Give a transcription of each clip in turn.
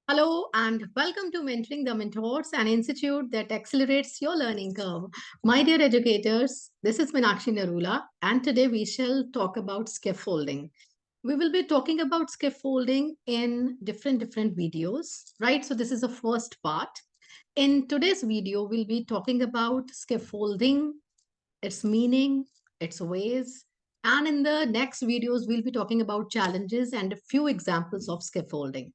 Hello and welcome to Mentoring the Mentors, an institute that accelerates your learning curve. My dear educators, this is Meenakshi Narula, and today we shall talk about scaffolding. We will be talking about scaffolding in different videos, right? So this is the first part. In today's video, we'll be talking about scaffolding, its meaning, its ways, and in the next videos, we'll be talking about challenges and a few examples of scaffolding.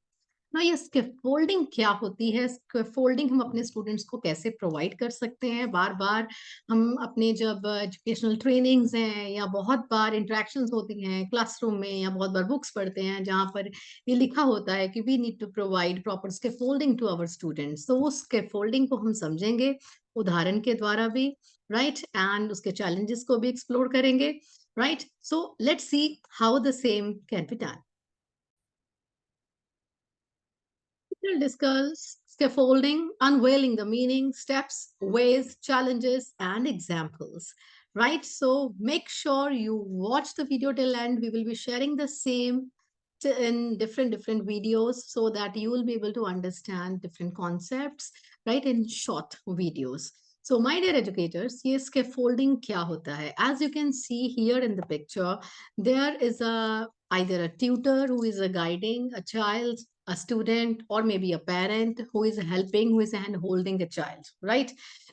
ना ये scaffolding क्या होती है? Scaffolding हम अपने students को कैसे provide कर सकते हैं? बार-बार हम अपने जब एजुकेशनल ट्रेनिंग्स हैं या बहुत बार इंटरैक्शंस होती हैं क्लासरूम में या बहुत बार बुक्स पढ़ते हैं जहाँ पर ये लिखा होता है कि we need to provide proper scaffolding to our students. तो उस स्कैफोल्डिंग को हम समझेंगे उदाहरण के द्वारा भी, राइट? एंड उसके चैलेंजेस को भी एक्सप्लोर करेंगे, right? So let's see how the same can be done. We'll discuss scaffolding, unveiling the meaning, steps, ways, challenges, and examples. Right? So make sure you watch the video till end. We will be sharing the same in different videos so that you will be able to understand different concepts, right, in short videos. So my dear educators, ये scaffolding क्या होता है? As you can see here in the picture, there is either a tutor who is guiding a child, a student, or maybe a parent who is helping, who is hand holding a child, right?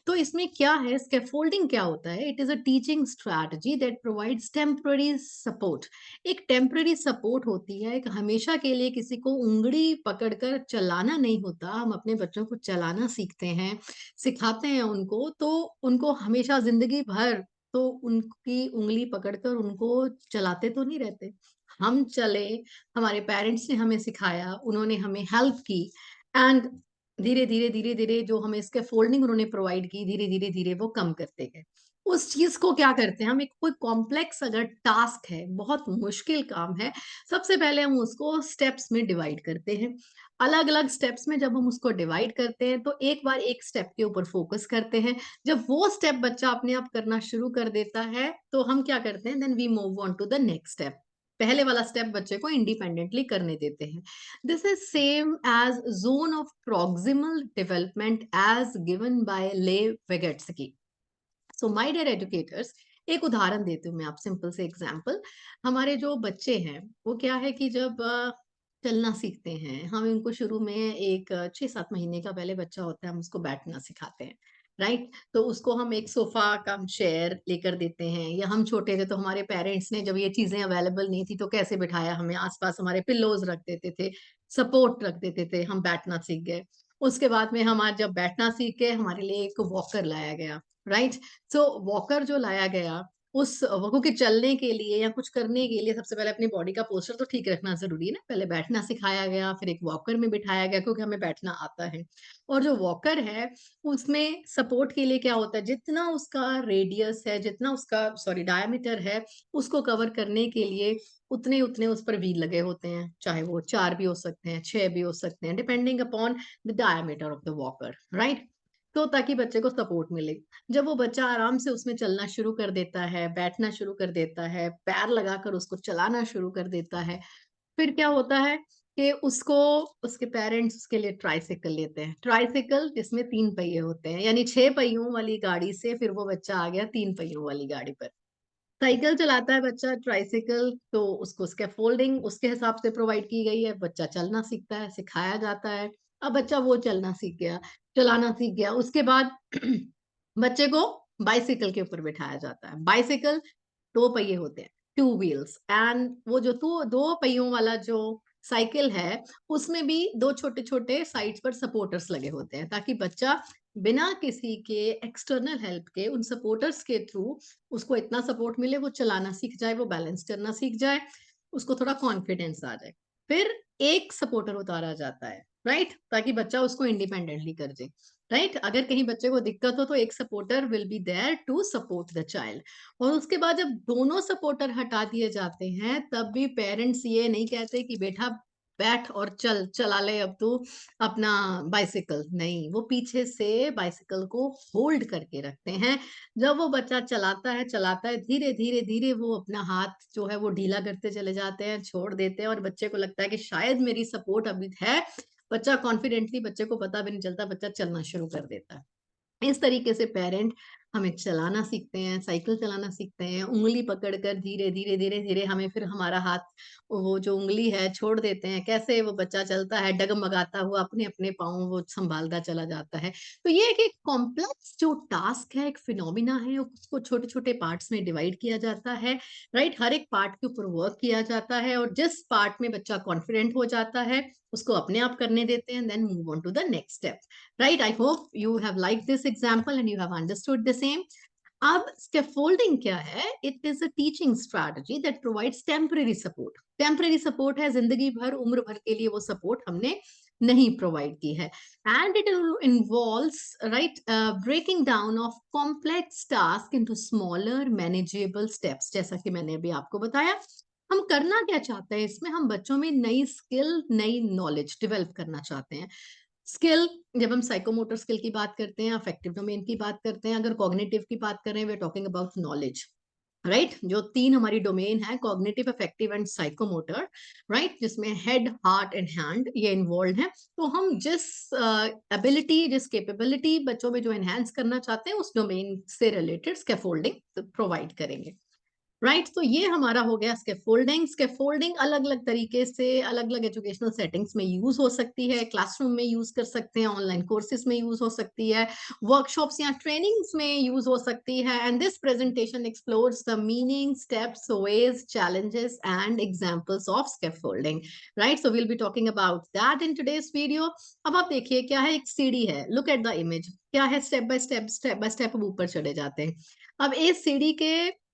तो इसमें क्या है? Scaffolding क्या होता है? It is a teaching strategy that provides temporary support. एक temporary support होती है, एक हमेशा के लिए किसी को उंगली पकड़कर चलाना नहीं होता। हम अपने बच्चों को चलाना सीखते हैं, सिखाते हैं उनको, तो उनको हमेशा जिंदगी भर तो उनकी उंगली पकड़कर उनको चलाते तो नहीं रहते। हम चले, हमारे पेरेंट्स ने हमें सिखाया, उन्होंने हमें हेल्प की एंड धीरे-धीरे जो हमें स्कैफोल्डिंग उन्होंने प्रोवाइड की, धीरे-धीरे वो कम करते गए। उस चीज़ को क्या करते हैं हम, एक कोई कॉम्प्लेक्स अगर टास्क है, बहुत मुश्किल काम है, सबसे पहले हम उसको स्टेप्स में डिवाइड करते हैं। अलग-अलग स्टेप्स में जब हम उसको डिवाइड करते हैं, तो एक बार एक स्टेप के ऊपर फोकस करते हैं। जब वो स्टेप बच्चा अपने आप करना शुरू कर देता है, तो हम क्या करते हैं, then we move on to the next step. पहले वाला स्टेप बच्चे को इंडिपेंडेंटली करने देते हैं। This is same as zone of proximal development as given by Lev Vygotsky. So my dear educators, एक उदाहरण देती हूँ मैं, आप सिंपल से एग्जांपल। हमारे जो बच्चे हैं वो क्या है कि जब चलना सीखते हैं, हम इनको शुरू में एक 6-7 महीने का पहले बच्चा होता है, हम उसको बैठना सिखाते हैं, राइट? तो उसको हम एक सोफा कम चेयर लेकर देते हैं, या हम छोटे थे तो हमारे पेरेंट्स ने जब ये चीजें अवेलेबल नहीं थी तो कैसे बिठाया, हमें आसपास हमारे पिल्लोज रख देते थे, सपोर्ट रख देते थे, हम बैठना सीख गए। उसके बाद में हम आज जब बैठना सीख के हमारे लिए एक वॉकर लाया गया, राइट? सो वॉकर जो लाया गया, उस वॉकर के चलने के लिए या कुछ करने के लिए सबसे पहले अपनी बॉडी का पोस्चर तो ठीक रखना ज़रूरी है ना। पहले बैठना सिखाया गया, फिर एक वॉकर में बिठाया गया क्योंकि हमें बैठना आता है। और जो वॉकर है, उसमें सपोर्ट के लिए क्या होता है, जितना उसका रेडियस है, जितना उसका सॉरी डायामीटर है, उसको कवर करने के लिए उतने उस पर व्हील लगे होते हैं। चाहे वो 4 भी हो सकते हैं, 6 भी हो सकते हैं, depending upon the diameter of the walker, right? तो ताकि बच्चे को सपोर्ट मिले। जब वो बच्चा आराम से उसमें चलना शुरू कर देता है, बैठना शुरू कर देता है, पैर लगाकर उसको चलाना शुरू कर देता है, फिर क्या होता है कि उसको उसके पेरेंट्स उसके लिए ट्राइसाइकिल लेते हैं। ट्राइसाइकिल जिसमें 3 पहिए होते हैं, यानी 6 पहियों वाली गाड़ी से फिर वो बच्चा आ गया 3 पहियों वाली गाड़ी पर। साइकिल चलाता है बच्चा, ट्राइसाइकिल, तो उसको स्कैफोल्डिंग उसके हिसाब से प्रोवाइड की गई है। बच्चा चलना सीखता है, सिखाया जाता है। अब बच्चा वो चलना सीख गया, चलाना सीख गया। उसके बाद बच्चे को बाइसिकल के ऊपर बिठाया जाता है। बाइसिकल 2 पहिए होते हैं, 2 व्हील्स, एंड वो जो 2 पहियों वाला जो साइकिल है, उसमें भी 2 छोटे-छोटे साइड्स पर सपोर्टर्स लगे होते हैं, ताकि बच्चा बिना किसी के एक्सटर्नल हेल्प के उन सपोर्टर्स के थ्रू उसको इतना सपोर्ट मिले, वो चलाना सीख जाए, वो बैलेंस करना सीख जाए, उसको थोड़ा कॉन्फिडेंस आ जाए। फिर एक सपोर्टर उतारा जाता है, राइट? ताकि बच्चा उसको इंडिपेंडेंटली कर दे, राइट? अगर कहीं बच्चे को दिक्कत हो तो एक supporter will be there to support the child. और उसके बाद जब दोनों सपोर्टर हटा दिए जाते हैं, तब भी पेरेंट्स ये नहीं कहते कि बेटा बैठ और चला ले अब तू अपना बाइसिकल। नहीं, वो पीछे से बाइसिकल को होल्ड करके रखते हैं। जब वो बच्चा चलाता है, धीरे-धीरे वो अपना हाथ जो है वो ढीला करते चले जाते हैं, छोड़ देते हैं, और बच्चे को लगता है कि शायद मेरी सपोर्ट अभी है, बच्चा कॉन्फिडेंटली, बच्चे को पता भी नहीं चलता, बच्चा चलना शुरू कर देता है। इस तरीके से पेरेंट हमें चलाना सीखते हैं, साइकिल चलाना सीखते हैं, उँगली पकड़कर धीरे, धीरे, धीरे, धीरे हमें फिर हमारा हाथ, वो जो उँगली है छोड़ देते हैं। कैसे वो बच्चा चलता है डगमगाता हुआ, अपने-अपने पाँव वो सँभालता चला जाता है। तो ये एक कॉम्प्लेक्स जो टास्क है, एक फिनोमिना है, उसको छोटे-छोटे पार्ट्स में डिवाइड किया जाता है, राइट? हर एक पार्ट के ऊपर वर्क किया जाता है और जिस पार्ट में बच्चा कॉन्फिडेंट हो जाता है, उसको अपने आप करने देते हैं, then move on to the next step. Right? I hope you have liked this example and you have understood the same. अब स्कैफोल्डिंग क्या है? It is a teaching strategy that provides temporary support. Temporary support है, जिंदगी भर, उम्र भर के लिए वो सपोर्ट हमने नहीं प्रोवाइड की है। And it involves, right, breaking down of complex task into smaller manageable steps. जैसा कि मैंने अभी आपको बताया, हम करना क्या चाहते हैं इसमें, हम बच्चों में नई स्किल, नई नॉलेज डेवलप करना चाहते हैं। स्किल, जब हम साइकोमोटर स्किल की बात करते हैं, अफेक्टिव डोमेन की बात करते हैं, अगर कॉग्निटिव की बात कर रहे हैं, we are talking about knowledge, right? जो 3 हमारी डोमेन है, cognitive, affective and psychomotor, right? जिसमें हेड, हार्ट एंड हैंड ये इन्वॉल्व है। तो हम जिस एबिलिटी, जिस कैपेबिलिटी बच्चों में जो एनहांस करना चाहते हैं, उस डोमेन से रिलेटेड स्कैफोल्डिंग प्रोवाइड करेंगे। राइट? तो ये हमारा हो गया स्कैफोल्डिंग। स्कैफोल्डिंग अलग-अलग तरीके से अलग-अलग एजुकेशनल सेटिंग्स में यूज़ हो सकती है, क्लासरूम में यूज़ कर सकते हैं, ऑनलाइन कोर्सेज़ में यूज़ हो सकती है, वर्कशॉप्स या ट्रेनिंग्स में यूज़ हो सकती है। And this presentation explores the meaning, steps, ways, challenges and examples of scaffolding, right? So we'll be talking about that in today's video. अब आप देखिए क्या है, एक सीढ़ी है, look at the image, क्या है, स्टेप बाय स्टेप हम ऊपर चढ़े जाते हैं। अब इस सीढ़ी के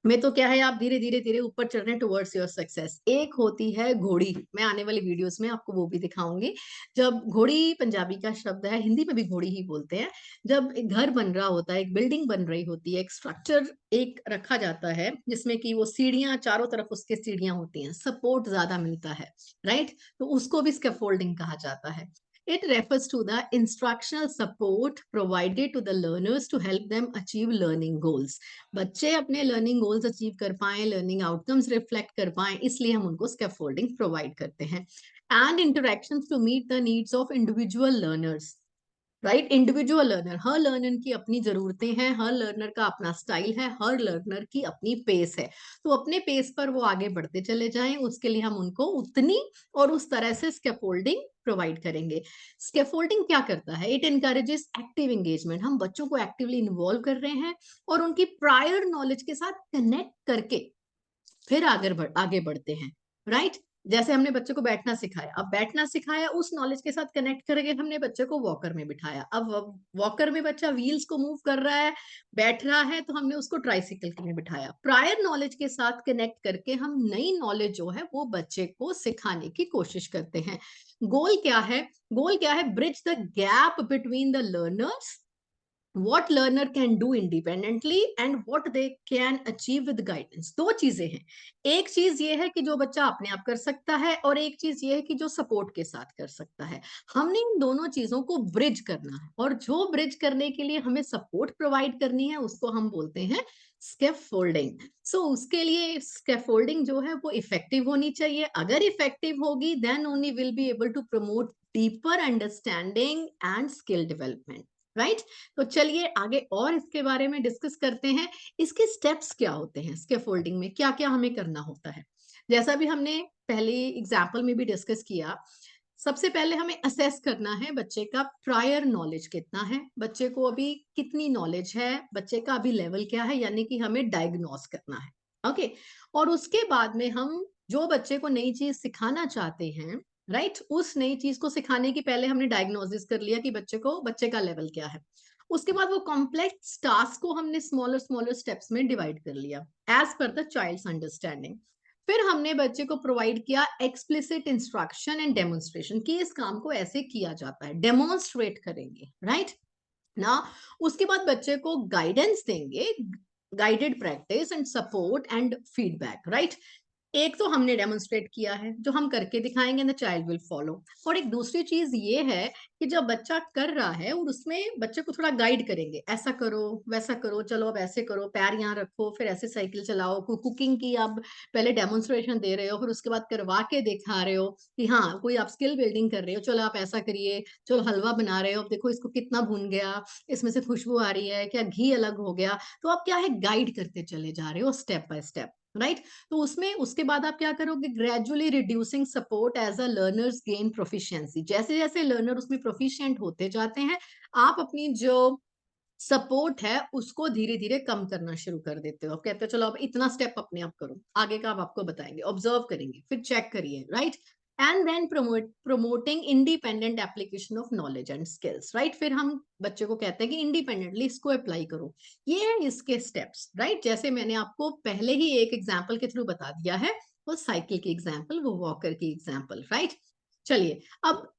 में तो क्या है, आप धीरे धीरे धीरे ऊपर चल रहे हैं टुवर्ड्स योर सक्सेस। एक होती है घोड़ी, मैं आने वाली वीडियोस में आपको वो भी दिखाऊंगी। जब घोड़ी पंजाबी का शब्द है, हिंदी में भी घोड़ी ही बोलते हैं। जब एक घर बन रहा होता है, एक बिल्डिंग बन रही होती है, एक स्ट्रक्चर एक रखा जाता है जिसमें कि वो सीढ़ियां, चारों तरफ उसके सीढ़ियां होती हैं, सपोर्ट ज्यादा मिलता है, राइट? तो उसको भी स्कैफोल्डिंग कहा जाता है। It refers to the instructional support provided to the learners to help them achieve learning goals. बच्चे अपने लर्निंग गोल्स अचीव कर पाएं, लर्निंग आउटकम्स रिफ्लेक्ट कर पाएं, इसलिए हम उनको स्कैफोल्डिंग प्रोवाइड करते हैं। And interactions to meet the needs of individual learners, right? Individual learner, हर लर्नर की अपनी जरूरतें हैं, हर लर्नर का अपना स्टाइल है, हर लर्नर की अपनी पेस है। तो अपने पेस पर वो आगे बढ़ते चले जाएं, उसके लिए हम उनको उतनी और उस तरह से स्कैफोल्डिंग प्रोवाइड करेंगे। स्कैफोल्डिंग क्या करता है? It encourages active engagement. हम बच्चों को एक्टिवली इन्वॉल्व कर रहे हैं और उनकी प्रायर नॉलेज के साथ कनेक्ट करके फिर आगे बढ़ते हैं, राइट? जैसे हमने बच्चे को बैठना सिखाया, अब बैठना सिखाया, उस नॉलेज के साथ कनेक्ट करके हमने बच्चे को वॉकर में बिठाया। अब वॉकर में बच्चा व्हील्स को मूव कर रहा है, बैठ रहा है, तो हमने उसको ट्राइसिकल में बिठाया। प्रायर नॉलेज के साथ कनेक्ट करके हम नई नॉलेज जो है वो बच्चे को सिखाने की कोशिश करते हैं। गोल क्या है? गोल क्या है? Bridge the gap between the learners, what learner can do independently and what they can achieve with guidance। दो चीजें हैं, एक चीज ये है कि जो बच्चा अपने आप कर सकता है और एक चीज ये है कि जो सपोर्ट के साथ कर सकता है। हमने इन दोनों चीजों को ब्रिज करना है और जो ब्रिज करने के लिए हमें सपोर्ट प्रोवाइड करनी है उसको हम बोलते हैं स्कैफोल्डिंग। सो उसके लिए स्कैफोल्डिंग जो है वो इफेक्टिव होनी चाहिए। अगर इफेक्टिव होगी then only will be able to promote deeper understanding and skill development, right? तो चलिए आगे और इसके बारे में डिस्कस करते हैं। इसके स्टेप्स क्या होते हैं, स्कैफोल्डिंग में क्या क्या हमें करना होता है। जैसा भी हमने पहले एग्जाम्पल में भी डिस्कस किया, सबसे पहले हमें असेस करना है बच्चे का प्रायर नॉलेज कितना है, बच्चे को अभी कितनी नॉलेज है, बच्चे का अभी लेवल क्या है, यानी कि हमें डायग्नोस करना है। ओके, और उसके बाद में हम जो बच्चे को नई चीज सिखाना चाहते हैं, राइट, उस नई चीज को सिखाने की पहले हमने डायग्नोसिस कर लिया कि बच्चे का लेवल क्या है। उसके बाद वो कॉम्प्लेक्स टास्क को हमने स्मॉलर स्मॉलर स्टेप्स में डिवाइड कर लिया as per the child's understanding. फिर हमने बच्चे को प्रोवाइड किया एक्सप्लिसिट इंस्ट्रक्शन एंड डेमोन्स्ट्रेशन कि इस काम को ऐसे किया जाता है, डेमोन्स्ट्रेट करेंगे, राइट ना। उसके बाद बच्चे को गाइडेंस देंगे, guided practice and support and feedback, right. एक तो हमने डेमोन्स्ट्रेट किया है, जो हम करके दिखाएँगे द चाइल्ड विल फॉलो। और एक दूसरी चीज़ ये है कि जब बच्चा कर रहा है और उसमें बच्चे को थोड़ा गाइड करेंगे, ऐसा करो, वैसा करो, चलो अब ऐसे करो, पैर यहाँ रखो, फिर ऐसे साइकिल चलाओ, कुकिंग की आप पहले डेमोन्स्ट्रेशन दे रहे हो, फिर उसके बाद करवा के दिखा रहे हो कि हाँ, कोई आप स्किल बिल्डिंग कर रहे हो, चलो आप ऐसा करिए, चलो हलवा बना रहे हो, अब देखो इसको कितना भुन गया, इसमें से खुशबू आ रही है, क्या घी अलग हो गया? तो आप क्या है गाइड करते चले जा रहे हो स्टेप बाय स्टेप, राइट? तो उसमें उसके बाद आप क्या करोगे gradually reducing support as a learners gain proficiency. जैसे जैसे लर्नर उसमें प्रोफिशिएंट होते जाते हैं, आप अपनी जो सपोर्ट है उसको धीरे धीरे कम करना शुरू कर देते हो। आप कहते हो चलो अब इतना स्टेप अपने आप करो, आगे का हम आपको बताएंगे, ऑब्जर्व करेंगे, फिर चेक करिए, right? And then promoting independent application of knowledge and skills, right? फिर हम बच्चे को कहते हैं कि इंडिपेंडेंटली इसको अप्लाई करो। ये है इसके स्टेप्स, राइट? जैसे मैंने आपको पहले ही एक एग्जाम्पल के थ्रू बता दिया है, वो साइकिल की एग्जाम्पल, वो वॉकर की एग्जाम्पल, राइट? चलिए, अब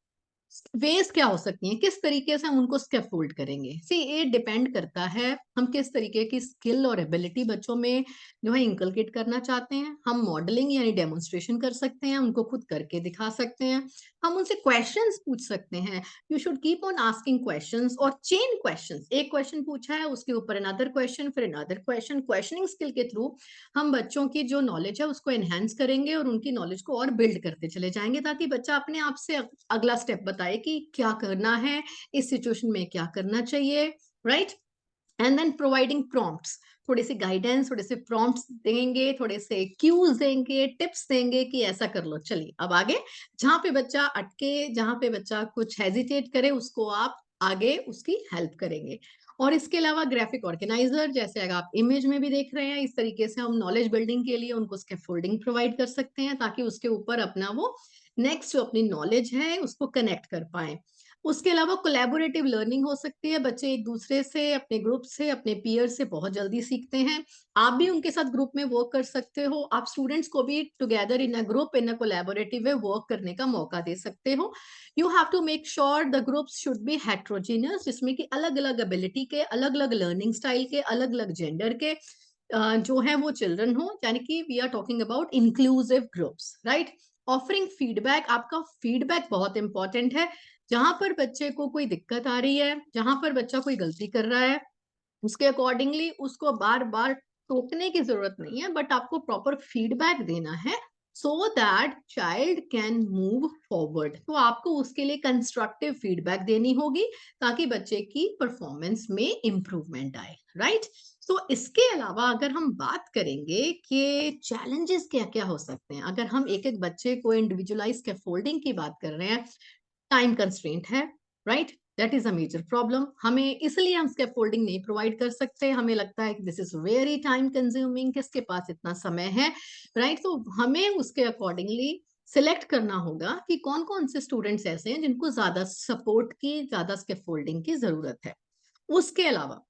वेज क्या हो सकती हैं, किस तरीके से हम उनको स्कैफोल्ड करेंगे। सी ये डिपेंड करता है हम किस तरीके की स्किल और एबिलिटी बच्चों में जो है इंकलकेट करना चाहते हैं। हम मॉडलिंग यानी डेमोन्स्ट्रेशन कर सकते हैं, उनको खुद करके दिखा सकते हैं, हम उनसे क्वेश्चंस पूछ सकते हैं। You should keep on asking questions और चेन क्वेश्चंस। एक क्वेश्चन पूछा है उसके ऊपर अनदर क्वेश्चन, फिर अनदर क्वेश्चन। क्वेश्चनिंग स्किल के थ्रू हम बच्चों की जो नॉलेज है उसको एनहेंस करेंगे और उनकी नॉलेज को और बिल्ड करते चले जाएंगे, ताकि बच्चा अपने आप से अगला स्टेप बताए कि क्या करना है, इस सिचुएशन में क्या करना चाहिए, right? And then providing prompts, थोड़ी सी गाइडेंस, थोड़े से प्रॉम्प्ट्स देंगे, थोड़े से क्यूज देंगे, टिप्स देंगे कि ऐसा कर लो। चलिए अब आगे, जहां पे बच्चा अटके, जहां पे बच्चा कुछ हेजिटेट करे, उसको आप आगे उसकी हेल्प करेंगे। और इसके अलावा ग्राफिक ऑर्गेनाइजर, जैसे अगर आप इमेज में भी देख रहे हैं, इस तरीके से हम नॉलेज बिल्डिंग के लिए उनको स्कैफोल्डिंग प्रोवाइड कर सकते हैं, ताकि उसके ऊपर अपना वो नेक्स्ट जो अपनी नॉलेज है उसको कनेक्ट कर पाए। उसके अलावा कोलैबोरेटिव लर्निंग हो सकती है, बच्चे एक दूसरे से, अपने ग्रुप से, अपने पीयर से बहुत जल्दी सीखते हैं। आप भी उनके साथ ग्रुप में वर्क कर सकते हो, आप स्टूडेंट्स को भी together in a group in a collaborative way work करने का मौका दे सकते हो। You have to make sure the groups should be heterogeneous, जिसमें कि अलग अलग एबिलिटी के, अलग अलग लर्निंग स्टाइल के, अलग अलग जेंडर के जो है वो चिल्ड्रन हो, यानी कि we are talking about inclusive groups, right? Offering feedback, आपका फीडबैक बहुत इंपॉर्टेंट है। जहां पर बच्चे को कोई दिक्कत आ रही है, जहां पर बच्चा कोई गलती कर रहा है, उसके अकॉर्डिंगली उसको बार बार टोकने की जरूरत नहीं है, बट आपको प्रॉपर फीडबैक देना है, so that child can move forward. तो आपको उसके लिए कंस्ट्रक्टिव फीडबैक देनी होगी, ताकि बच्चे की परफॉर्मेंस में इंप्रूवमेंट आए, राइट? तो इसके अलावा अगर हम बात करेंगे कि चैलेंजेस क्या क्या हो सकते हैं, अगर हम एक एक बच्चे को इंडिविजुअलाइज स्कैफोल्डिंग की बात कर रहे हैं, टाइम कंस्ट्रेंट है, right? That is a major problem. हमें इसलिए हम स्कैफोल्डिंग नहीं प्रोवाइड कर सकते, हमें लगता है कि this is very time consuming, किसके पास इतना समय है, राइट? तो हमें उसके अकॉर्डिंगली सिलेक्ट करना होगा कि कौन कौन से स्टूडेंट्स ऐसे हैं जिनको ज्यादा सपोर्ट की, ज्यादा स्कैफोल्डिंग की जरूरत है। उसके अलावा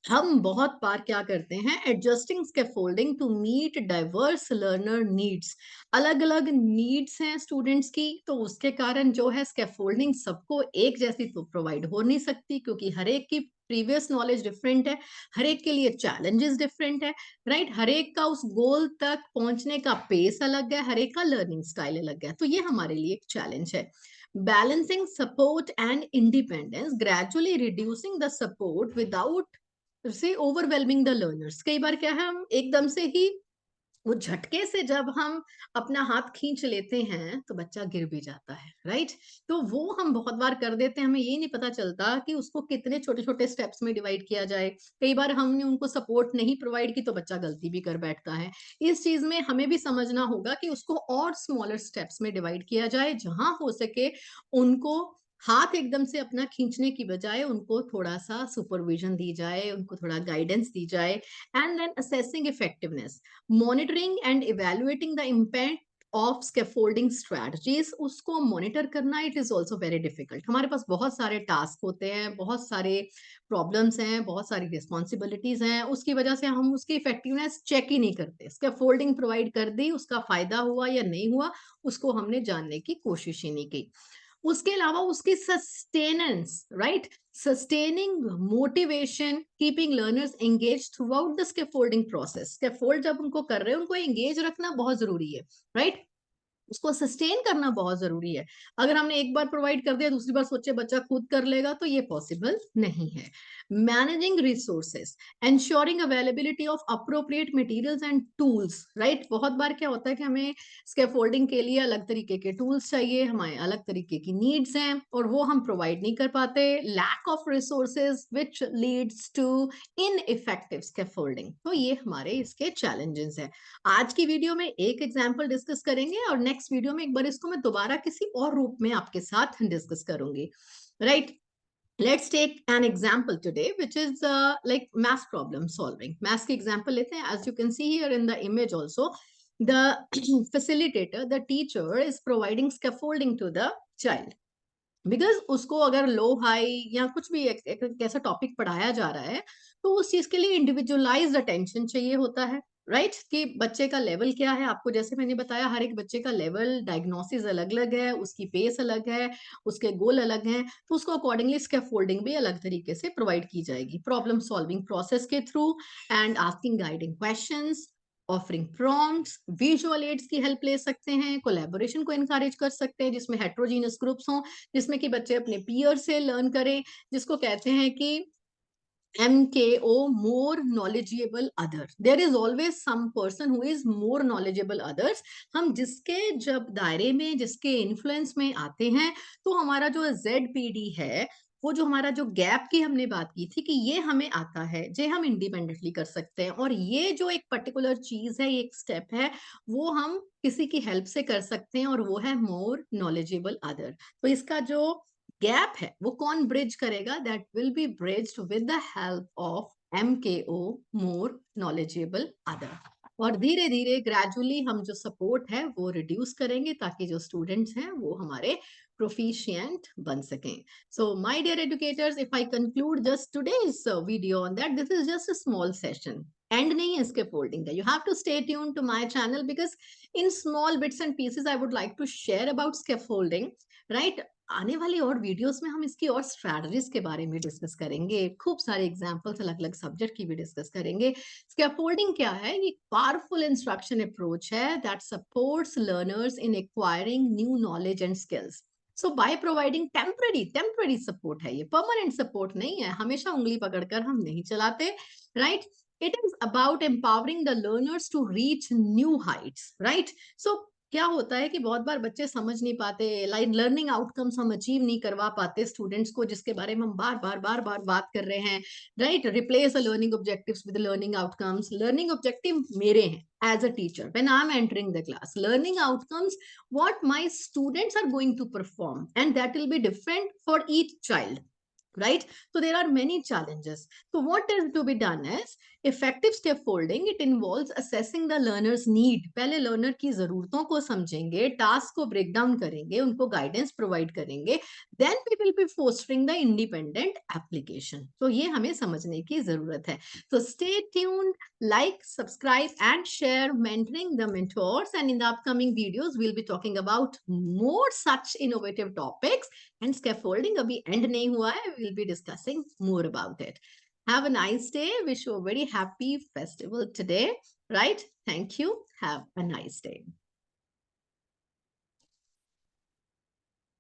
हम बहुत बार क्या करते हैं, adjusting scaffolding to meet diverse learner needs. अलग अलग नीड्स हैं स्टूडेंट्स की, तो उसके कारण जो है स्कैफोल्डिंग सबको एक जैसी तो प्रोवाइड हो नहीं सकती, क्योंकि हर एक की प्रीवियस नॉलेज डिफरेंट है, हर एक के लिए चैलेंजेस डिफरेंट है, राइट? हर एक का उस गोल तक पहुंचने का पेस अलग है, हर एक का लर्निंग स्टाइल अलग है, तो ये हमारे लिए एक चैलेंज है। Balancing support and independence, gradually reducing the support without से ओवरवेलमिंग द लर्नर्स। कई बार क्या है, हम एकदम से ही वो झटके से जब हम अपना हाथ खींच लेते हैं तो बच्चा गिर भी जाता है, राइट? तो वो हम बहुत बार कर देते हैं, हमें ये नहीं पता चलता कि उसको कितने छोटे छोटे स्टेप्स में डिवाइड किया जाए। कई बार हमने उनको सपोर्ट नहीं प्रोवाइड की तो बच्चा गलती भी कर बैठता है। इस चीज में हमें भी समझना होगा कि उसको और स्मॉलर स्टेप्स में डिवाइड किया जाए, जहां हो सके उनको हाथ एकदम से अपना खींचने की बजाय उनको थोड़ा सा सुपरविजन दी जाए, उनको थोड़ा गाइडेंस दी जाए। And then assessing effectiveness, monitoring and evaluating the impact of scaffolding strategies, उसको मॉनिटर करना it is also very difficult. हमारे पास बहुत सारे टास्क होते हैं, बहुत सारे प्रॉब्लम्स हैं, बहुत सारी रिस्पॉन्सिबिलिटीज हैं, उसकी वजह से हम उसकी इफेक्टिवनेस चेक ही नहीं करते। स्कैफोल्डिंग प्रोवाइड कर दी, उसका फायदा हुआ या नहीं हुआ उसको हमने जानने की कोशिश ही नहीं की। उसके अलावा उसकी sustenance, right, sustaining motivation, keeping learners engage through out the scaffolding process. Scaffold जब उनको कर रहे हैं उनको एंगेज रखना बहुत जरूरी है, राइट, उसको सस्टेन करना बहुत जरूरी है। अगर हमने एक बार प्रोवाइड कर दिया दूसरी बार सोचे बच्चा खुद कर लेगा तो ये पॉसिबल नहीं है। Managing resources, ensuring availability of appropriate materials and tools, right, बहुत बार क्या होता है कि हमें स्कैफोल्डिंग के लिए अलग तरीके के टूल्स चाहिए, हमारे अलग तरीके की नीड्स हैं और वो हम प्रोवाइड नहीं कर पाते। Lack of resources which leads to ineffective scaffolding, तो ये हमारे इसके चैलेंजेस हैं। आज की वीडियो में एक एग्जाम्पल डिस्कस करेंगे और नेक्स्ट वीडियो में एक बार इसको मैं दोबारा किसी और रूप में आपके साथ डिस्कस करूंगी, right. Let's take an example today, which is like math problem solving. Math की example लेते हैं. As you can see here in the image also, the facilitator, the teacher is providing scaffolding to the child. Because उसको अगर लो high या कुछ भी एक ऐसा टॉपिक पढ़ाया जा रहा है तो उस चीज के लिए इंडिविजुअलाइज्ड अटेंशन चाहिए होता है, राइट, कि बच्चे का लेवल क्या है। आपको जैसे मैंने बताया हर एक बच्चे का लेवल डायग्नोसिस अलग अलग है, उसकी पेस अलग है, उसके गोल अलग हैं, तो उसको अकॉर्डिंगली स्कैफोल्डिंग भी अलग तरीके से प्रोवाइड की जाएगी प्रॉब्लम सॉल्विंग प्रोसेस के through, and asking guiding questions, offering prompts, visual aids की हेल्प ले सकते हैं, कोलैबोरेशन को एनकरेज कर सकते हैं जिसमें हेट्रोजीनियस ग्रुप्स हों, जिसमें कि बच्चे अपने पीयर से लर्न करें, जिसको कहते हैं कि MKO, more knowledgeable other. There is always some person who is more knowledgeable others. हम जिसके जब दायरे में, जिसके इन्फ्लुएंस में आते हैं, तो हमारा जो ZPD है, वो जो हमारा जो गैप की हमने बात की थी कि ये हमें आता है, जे हम इंडिपेंडेंटली कर सकते हैं, और ये जो एक पर्टिकुलर चीज है, ये एक स्टेप है, वो हम किसी की हेल्प से कर सकते हैं, और वो है मोर नॉलेजेबल अदर। तो इसका जो गैप है वो कौन ब्रिज करेगा? That will be bridged with the help of MKO, more knowledgeable other. और धीरे धीरे ग्रेजुअली हम जो सपोर्ट है वो रिड्यूस करेंगे ताकि जो स्टूडेंट्स हैं वो हमारे proficient बन सकें। So my dear educators, if I conclude just today's video on that, this is just a small session. End नहीं है इसके folding का. You have to stay tuned to my channel because in small bits and pieces I would like to share about scaffolding, right? आने वाली और videos में हम इसकी और स्ट्रैटेजीज के बारे में डिस्कस करेंगे, खूब सारे एग्जांपल्स अलग अलग सब्जेक्ट की भी डिस्कस करेंगे। स्कैफोल्डिंग क्या है? ये पावरफुल इंस्ट्रक्शन अप्रोच है that supports learners in acquiring new knowledge and skills. So by providing temporary support है, ये परमानेंट सपोर्ट नहीं है, हमेशा उंगली पकड़कर हम नहीं चलाते, right. It is about empowering the learners to reach new heights, right. So क्या होता है कि बहुत बार बच्चे समझ नहीं पाते, लाइक लर्निंग आउटकम्स हम अचीव नहीं करवा पाते स्टूडेंट्स को, जिसके बारे में हम बार बार बात कर रहे हैं, right. Replace the learning objectives with learning outcomes. Learning objective मेरे हैं as a teacher when I am entering the class, learning outcomes what my students are going to perform, and that will be different for each child, right? So there are many challenges. So what is to be done is effective scaffolding. It involves assessing the learner's need. पहले learner की जरूरतों को समझेंगे, task को break down करेंगे, उनको guidance provide करेंगे, then we will be fostering the independent application. तो ये हमें समझने की जरूरत है। So stay tuned, like, subscribe and share mentoring the mentors, and in the upcoming videos we'll be talking about more such innovative topics, and scaffolding abhi end nahi hua hai, we'll be discussing more about it. Have a nice day. Wish you a very happy festival today, right? Thank you. Have a nice day.